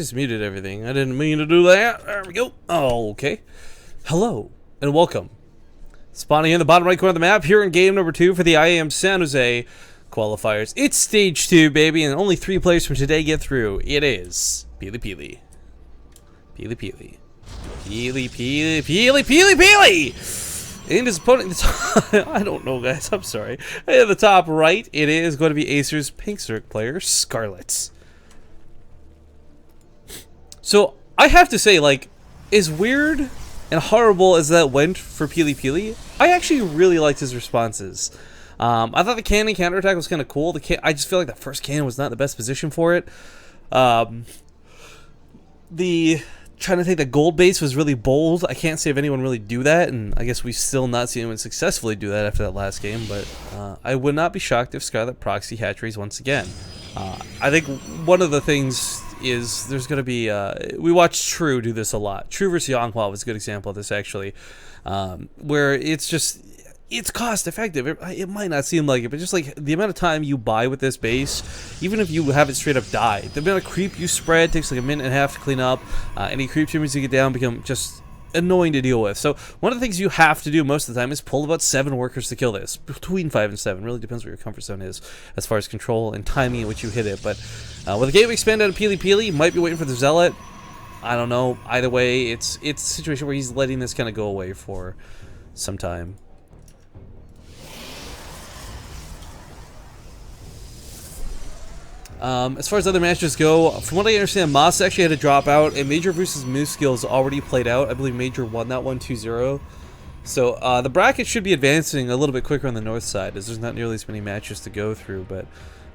Just muted everything. I didn't mean to do that. There we go. Oh, okay. Hello and welcome. Spawning in the bottom right corner of the map here in game number 2 for the IEM San Jose qualifiers. It's stage 2, baby, and only 3 players from today get through. It is PiliPili. PiliPili. PiliPili. And his opponent, I don't know, guys. I'm sorry. At the top right, it is going to be Acer's Pink Circ player, Scarlett. So, I have to say, like, as weird and horrible as that went for PiliPili, I actually really liked his responses. I thought the cannon counterattack was kind of cool. I just feel like the first cannon was not the best position for it. The trying to take the gold base was really bold. I can't say if anyone really do that, and I guess we've still not seen anyone successfully do that after that last game, but I would not be shocked if Scarlett proxy hatcheries once again. I think one of the things is there's going to be, we watched True do this a lot. True versus Yonghua was a good example of this, actually, where it's just, it's cost effective. It might not seem like it, but just like the amount of time you buy with this base, even if you have it straight up die, the amount of creep you spread takes like a minute and a half to clean up. Any creep tumors you get down become just annoying to deal with. So one of the things you have to do most of the time is pull about 7 workers to kill this. Between 5 and 7. Really depends what your comfort zone is as far as control and timing in which you hit it. But with the game expand out of PiliPili, might be waiting for the Zealot. I don't know. Either way, it's a situation where he's letting this kind of go away for some time. As far as other matches go, from what I understand, Moss actually had to drop out, and Major versus Moose skills already played out. I believe Major won that one 2-0. So the bracket should be advancing a little bit quicker on the north side, as there's not nearly as many matches to go through. But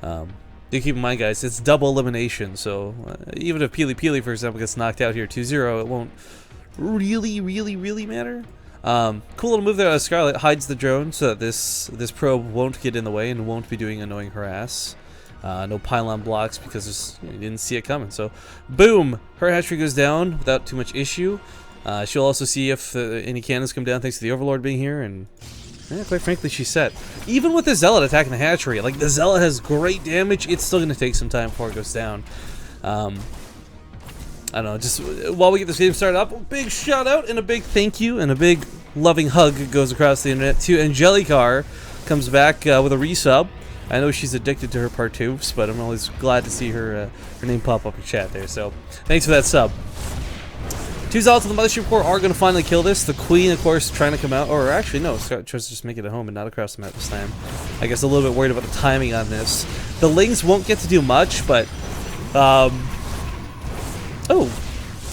do keep in mind, guys, it's double elimination. So even if PiliPili, for example, gets knocked out here 2-0, it won't really matter. Cool little move there. Scarlett hides the drone so that this probe won't get in the way and won't be doing annoying harass. No pylon blocks because you didn't see it coming. So, boom! Her hatchery goes down without too much issue. She'll also see if any cannons come down thanks to the Overlord being here, and quite frankly, she's set. Even with the Zealot attacking the hatchery, like the Zealot has great damage, it's still going to take some time before it goes down. I don't know, just while we get this game started up, a big shout out and a big thank you and a big loving hug goes across the internet to Angelicar. Comes back with a resub. I know she's addicted to her partoofs, but I'm always glad to see her name pop up in chat there. So, thanks for that sub. 2 Zealots on the Mothership Core are going to finally kill this. The Queen, of course, trying to come out. Or actually, no, Scott chose to just make it at home and not across the map this time. I guess a little bit worried about the timing on this. The Lings won't get to do much, but... oh,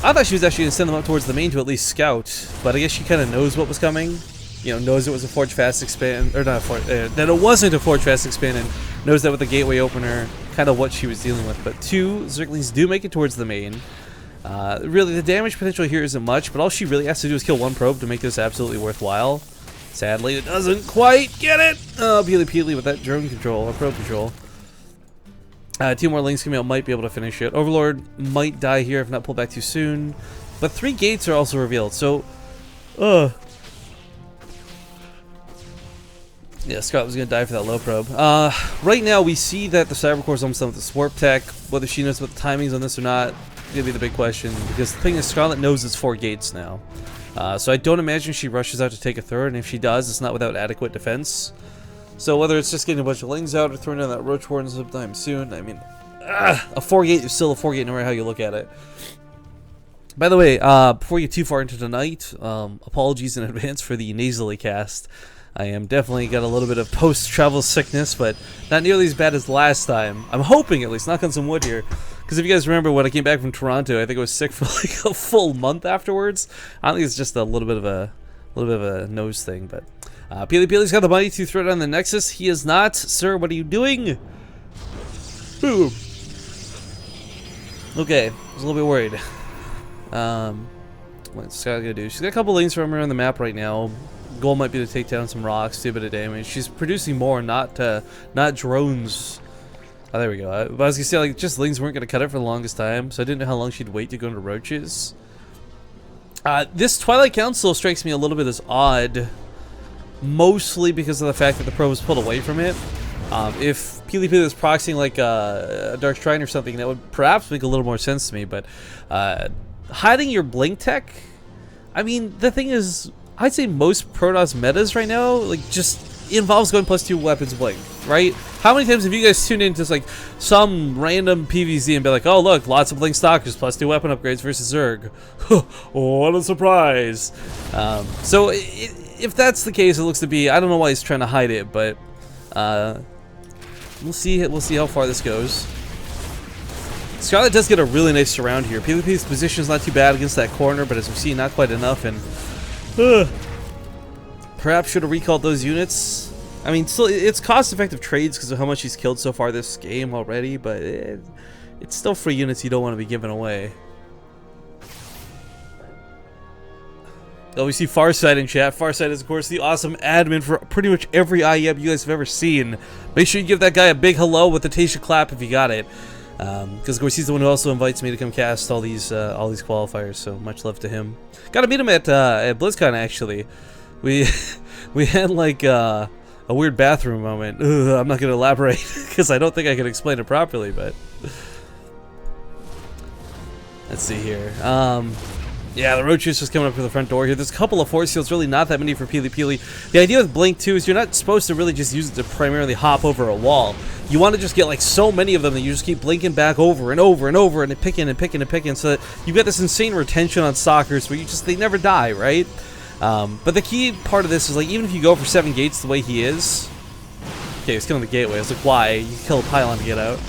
I thought she was actually going to send them up towards the main to at least scout. But I guess she kind of knows what was coming. You know, knows it was a Forge Fast expand, or not that it wasn't a Forge Fast expand, and knows that with the gateway opener, kind of what she was dealing with. But 2 Zerglings do make it towards the main. Really, the damage potential here isn't much, but all she really has to do is kill 1 probe to make this absolutely worthwhile. Sadly, it doesn't quite get it. Oh, PiliPili with that drone control, or probe control. 2 more Lings coming out might be able to finish it. Overlord might die here if not pulled back too soon. But 3 gates are also revealed, so... Yeah, Scott was going to die for that low probe. Right now, we see that the Cybercore is almost done with the Swarp Tech. Whether she knows what the timing's on this or not, going to be the big question. Because the thing is, Scarlett knows it's 4 gates now. So I don't imagine she rushes out to take a third, and if she does, it's not without adequate defense. So whether it's just getting a bunch of Lings out or throwing down that Roach Warden sometime soon, I mean, a 4 gate is still a 4 gate no matter how you look at it. By the way, before you get too far into the night, apologies in advance for the nasally cast. I am definitely got a little bit of post-travel sickness, but not nearly as bad as last time. I'm hoping, at least, knock on some wood here. Because if you guys remember when I came back from Toronto, I think I was sick for like a full month afterwards. I think it's just a little bit of a nose thing, but PiliPili's got the money to throw down the Nexus. He is not. Sir, what are you doing? Boom. Okay, I was a little bit worried. What's Scott gonna do? She's got a couple Lings from her on the map right now. Goal might be to take down some rocks, do a bit of damage. She's producing more, not drones. Oh, there we go. I was gonna say, like, just Lings weren't gonna cut it for the longest time, so I didn't know how long she'd wait to go into roaches. This Twilight Council strikes me a little bit as odd, mostly because of the fact that the probe was pulled away from it. If PiliPili was proxying like a Dark Shrine or something, that would perhaps make a little more sense to me. But hiding your blink tech, I mean, the thing is, I'd say most Protoss metas right now, like, just involves going +2 weapons blink, right? How many times have you guys tuned into like some random PvZ and be like, oh look, lots of blink stalkers, +2 weapon upgrades versus Zerg. What a surprise. So if that's the case, it looks to be, I don't know why he's trying to hide it, but we'll see how far this goes. Scarlett does get a really nice surround here. PiliPili's position is not too bad against that corner, but as we see, not quite enough, and perhaps should have recalled those units. I mean, still, it's cost-effective trades because of how much he's killed so far this game already, but it's still free units you don't want to be giving away. Oh, we see Farsight in chat. Farsight is, of course, the awesome admin for pretty much every IEM you guys have ever seen. Make sure you give that guy a big hello with a Tasha clap if you got it. Because, of course, he's the one who also invites me to come cast all these qualifiers, so much love to him. Got to meet him at BlizzCon, actually. We had, like, a weird bathroom moment. Ugh, I'm not going to elaborate because I don't think I can explain it properly, but let's see here. Yeah, the roach is just coming up to the front door here. There's a couple of force fields, really not that many for PiliPili. The idea with Blink 2 is you're not supposed to really just use it to primarily hop over a wall. You want to just get like so many of them that you just keep blinking back over and over and over and picking and picking and picking, so that you get this insane retention on stalkers where they never die, right? But the key part of this is, like, even if you go for 7 gates the way he is... Okay, he's killing the gateway. I was like, why? You can kill a pylon to get out.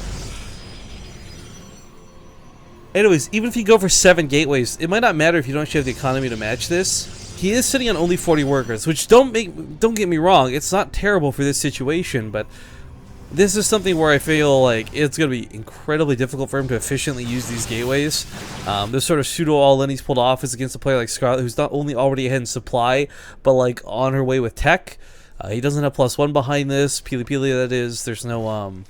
Anyways, even if you go for 7 gateways, it might not matter if you don't actually have the economy to match this. He is sitting on only 40 workers, which don't get me wrong, it's not terrible for this situation, but this is something where I feel like it's going to be incredibly difficult for him to efficiently use these gateways. This sort of pseudo all-in he's pulled off is against a player like Scarlett, who's not only already ahead in supply, but like on her way with tech. He doesn't have +1 behind this. PiliPili, that is. There's no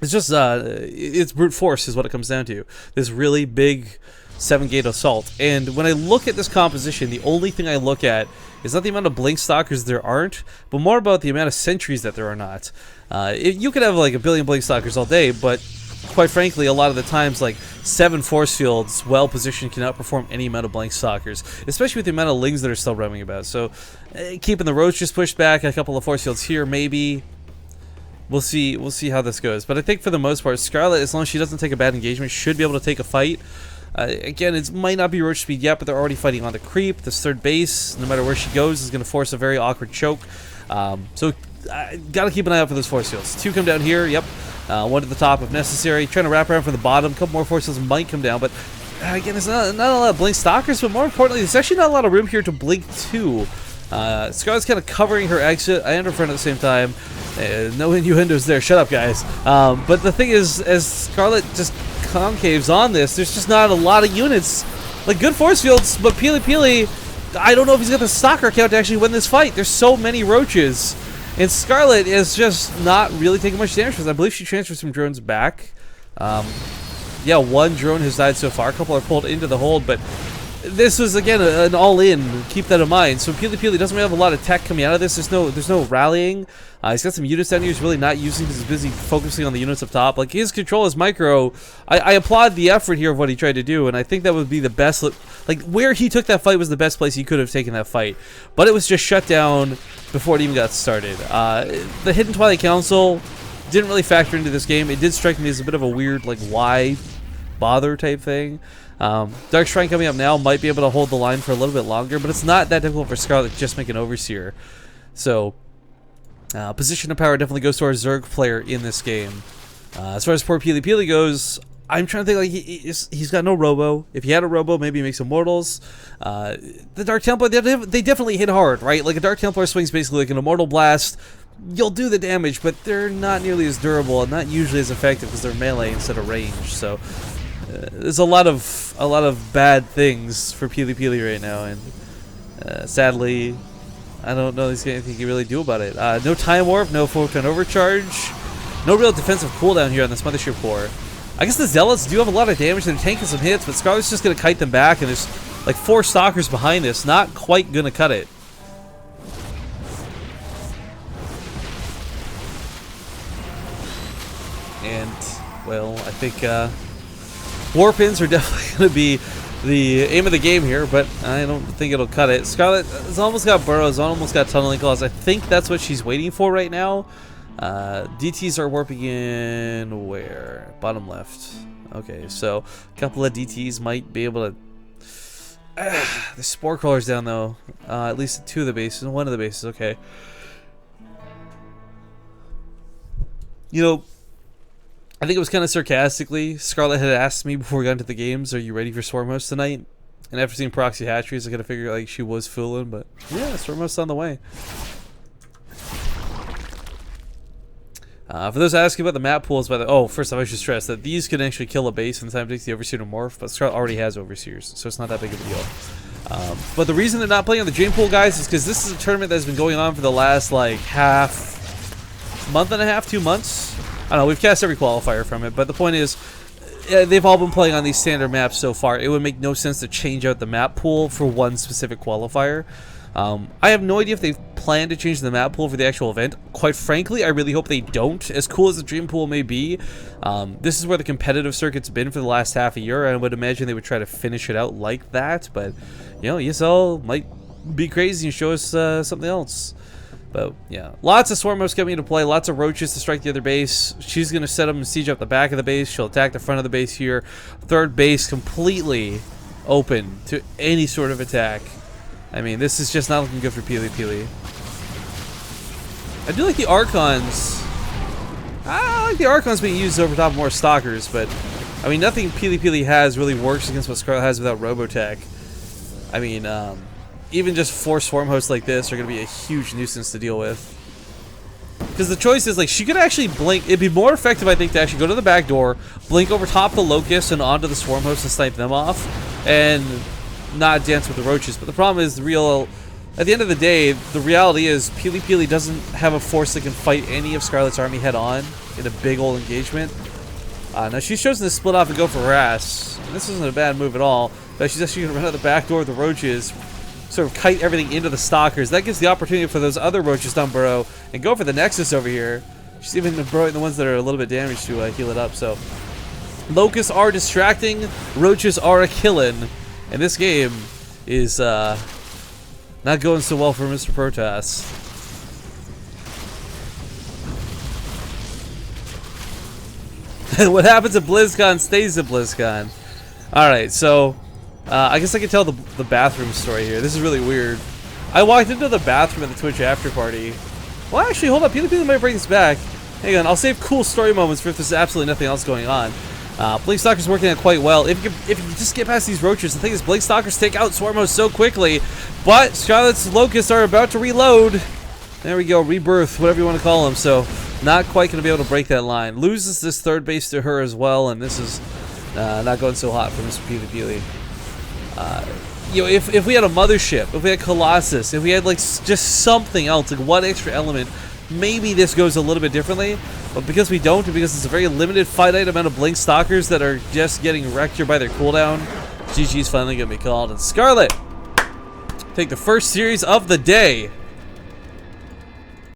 it's just it's brute force is what it comes down to. This really big 7-gate assault. And when I look at this composition, the only thing I look at is not the amount of blink stalkers there aren't, but more about the amount of sentries that there are not. You could have like a billion blink stalkers all day, but quite frankly, a lot of the times, like 7 force fields well positioned can outperform any amount of blink stalkers, especially with the amount of lings that are still roaming about. So keeping the roach just pushed back, a couple of force fields here, maybe. We'll see how this goes. But I think for the most part, Scarlett, as long as she doesn't take a bad engagement, should be able to take a fight. Again, it might not be roach speed yet, but they're already fighting on the creep. This third base, no matter where she goes, is going to force a very awkward choke. So got to keep an eye out for those force fields. 2 come down here, yep. 1 to the top if necessary. Trying to wrap around from the bottom. A couple more force fields might come down, but again, there's not a lot of blink stalkers, but more importantly, there's actually not a lot of room here to blink 2. Scarlett's kind of covering her exit and her front at the same time. No innuendos there. Shut up, guys. But the thing is, as Scarlett just concaves on this, there's just not a lot of units. Like, good force fields, but PiliPili, I don't know if he's got the stalker count to actually win this fight. There's so many roaches. And Scarlett is just not really taking much damage because I believe she transferred some drones back. Yeah, 1 drone has died so far. A couple are pulled into the hold, but this was, again, an all-in. Keep that in mind. So PiliPili doesn't really have a lot of tech coming out of this. There's no rallying. He's got some units down here he's really not using because he's busy focusing on the units up top. Like, his control is micro. I applaud the effort here of what he tried to do, and I think that would be the best. Like, where he took that fight was the best place he could have taken that fight. But it was just shut down before it even got started. The Hidden Twilight Council didn't really factor into this game. It did strike me as a bit of a weird, like, why bother type thing. Dark Shrine coming up now might be able to hold the line for a little bit longer, but it's not that difficult for Scarlett to just make an Overseer. So, position of power definitely goes to our Zerg player in this game. As far as poor PiliPili goes, I'm trying to think, like, he's got no Robo. If he had a Robo, maybe he makes Immortals. The Dark Templar, they definitely hit hard, right? Like, a Dark Templar swings basically like an Immortal Blast. You'll do the damage, but they're not nearly as durable and not usually as effective because they're melee instead of range. So there's a lot of bad things for PiliPili right now, and sadly, I don't know there's anything you can really do about it. No Time Warp, no Photon Overcharge, no real defensive cooldown here on this Mothership Core. I guess the Zealots do have a lot of damage, they're tanking some hits, but Scarlett's just going to kite them back, and there's like 4 Stalkers behind this, not quite going to cut it. well, I think Warpins are definitely going to be the aim of the game here, but I don't think it'll cut it. Scarlett has almost got burrows, almost got tunneling claws. I think that's what she's waiting for right now. DTs are warping in where? Bottom left. Okay, so a couple of DTs might be able to... the Spore Crawler's down though. At least 2 of the bases, 1 of the bases, okay. You know, I think it was kind of sarcastically. Scarlett had asked me before we got into the games, "Are you ready for Swarm Host tonight?" And after seeing Proxy Hatcheries, I kind of figured like she was fooling, but yeah, Swarm Host's on the way. For those asking about the map pools, by the first off, I should stress that these can actually kill a base in the time it takes the Overseer to morph, but Scarlett already has Overseers, so it's not that big of a deal. But the reason they're not playing on the Dream Pool, guys, is because this is a tournament that's been going on for the last like month and a half, 2 months. I don't know, we've cast every qualifier from it, but the point is, they've all been playing on these standard maps so far. It would make no sense to change out the map pool for one specific qualifier. I have no idea if they've planned to change the map pool for the actual event. Quite frankly, I really hope they don't. As cool as the Dream Pool may be, this is where the competitive circuit's been for the last half a year. I would imagine they would try to finish it out like that, but, you know, ESL might be crazy and show us something else. But yeah, lots of Swarm Hosts coming into play, lots of roaches to strike the other base. She's going to set them and siege up the back of the base. She'll attack the front of the base here. Third base completely open to any sort of attack. I mean, this is just not looking good for PiliPili. I do like the Archons. I like the Archons being used over top of more Stalkers, but I mean, nothing PiliPili has really works against what Scarlett has without Robotech. I mean, even just 4 Swarm Hosts like this are going to be a huge nuisance to deal with. Because the choice is, like, she could actually blink. It'd be more effective, I think, to actually go to the back door, blink over top the Locust and onto the Swarm Hosts and snipe them off, and not dance with the Roaches. But the problem is, at the end of the day, the reality is PiliPili doesn't have a force that can fight any of Scarlett's army head-on in a big old engagement. Now, she's chosen to split off and go for harass. And this isn't a bad move at all, but she's actually going to run out the back door of the Roaches, sort of kite everything into the Stalkers. That gives the opportunity for those other Roaches down burrow and go for the Nexus over here. She's even burrowing the ones that are a little bit damaged to heal it up. So Locusts are distracting, Roaches are a killin', and this game is not going so well for Mr. Protoss. What happens at BlizzCon stays at BlizzCon. Alright, so I guess I can tell the bathroom story here. This is really weird. I walked into the bathroom at the Twitch after party. Well, actually, hold up. PiliPili might bring this back. Hang on, I'll save cool story moments for if there's absolutely nothing else going on. Blink Stalker's working out quite well. If you just get past these Roaches, the thing is, Blink Stalkers take out Swarm Hosts so quickly, but Scarlett's Locusts are about to reload. There we go, rebirth, whatever you want to call them. So, not quite going to be able to break that line. Loses this third base to her as well, and this is not going so hot for Mr. PiliPili. You know, if we had a Mothership, if we had Colossus, if we had like just something else, like one extra element, maybe this goes a little bit differently. But because we don't, and because it's a very limited, finite amount of Blink Stalkers that are just getting wrecked here by their cooldown, GG's finally going to be called. And Scarlett take the first series of the day.